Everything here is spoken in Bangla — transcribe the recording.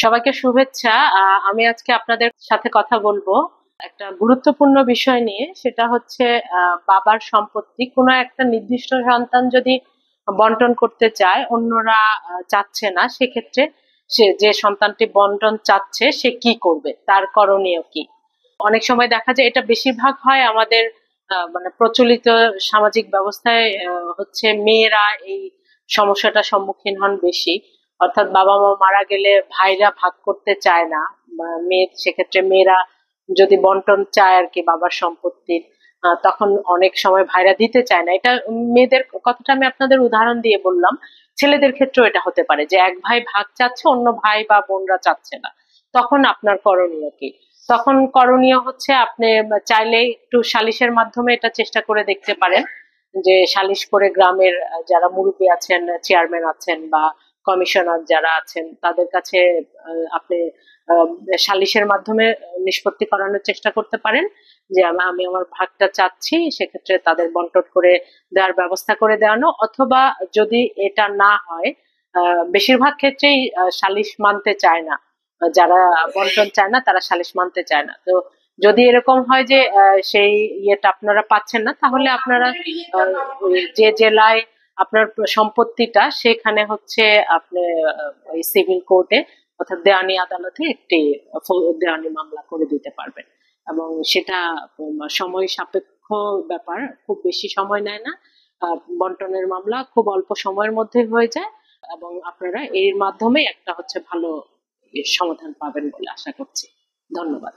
সবাইকে শুভেচ্ছা। আমি আজকে আপনাদের সাথে কথা বলবো একটা গুরুত্বপূর্ণ বিষয় নিয়ে। সেটা হচ্ছে বাবার সম্পত্তি কোনো একটা নির্দিষ্ট সন্তান যদি বন্টন করতে চায়, অন্যরা চাচ্ছে না, সেক্ষেত্রে সে যে সন্তানটি বন্টন চাচ্ছে সে কি করবে, তার করণীয় কি। অনেক সময় দেখা যায় এটা বেশিরভাগ হয় আমাদের মানে প্রচলিত সামাজিক ব্যবস্থায় হচ্ছে মেয়েরা এই সমস্যাটার সম্মুখীন হন বেশি। অর্থাৎ বাবা মা মারা গেলে ভাইরা ভাগ করতে চায় না, মেয়ে সেক্ষেত্রে মেয়েরা যদি বন্টন চায় আর কি বাবার সম্পত্তির, তখন অনেক সময় ভাইরা দিতে চায় না। এটা মেয়েদের কথাটা আমি আপনাদের উদাহরণ দিয়ে বললাম। ছেলেদের ক্ষেত্রেও এটা হতে পারে যে এক ভাই ভাগ চাচ্ছে, অন্য ভাই বা বোনরা চাচ্ছে না। তখন আপনার করণীয় কি? তখন করণীয় হচ্ছে আপনি চাইলে একটু সালিশের মাধ্যমে এটা চেষ্টা করে দেখতে পারেন, যে সালিশ করে গ্রামের যারা মুরব্বী আছেন, চেয়ারম্যান আছেন বা কমিশনার যারা আছেন তাদের কাছে আপনি আহ, সালিশের মাধ্যমে নিষ্পত্তি করানোর চেষ্টা করতে পারেন যে আমি আমার ভাগটা চাচ্ছি, সেক্ষেত্রে তাদের বন্টন করে দেওয়ার ব্যবস্থা করে দেওয়ানো। অথবা যদি এটা না হয়, বেশিরভাগ ক্ষেত্রেই সালিশ মানতে চায় না, যারা বন্টন চায় না তারা সালিশ মানতে চায় না। তো যদি এরকম হয় যে সেই ইয়েটা আপনারা পাচ্ছেন না, তাহলে আপনারা ওই যে জেলায় আপনার সম্পত্তিটা সেখানে হচ্ছে আপনি ওই সিভিল কোর্টে অর্থাৎ দেওয়ানি আদালতে একটি দেওয়ানি মামলা করে দিতে পারবেন। এবং সেটা সময় সাপেক্ষ ব্যাপার, খুব বেশি সময় নেয় না। বন্টনের মামলা খুব অল্প সময়ের মধ্যে হয়ে যায় এবং আপনারা এর মাধ্যমে একটা হচ্ছে ভালো সমাধান পাবেন বলে আশা করছি। ধন্যবাদ।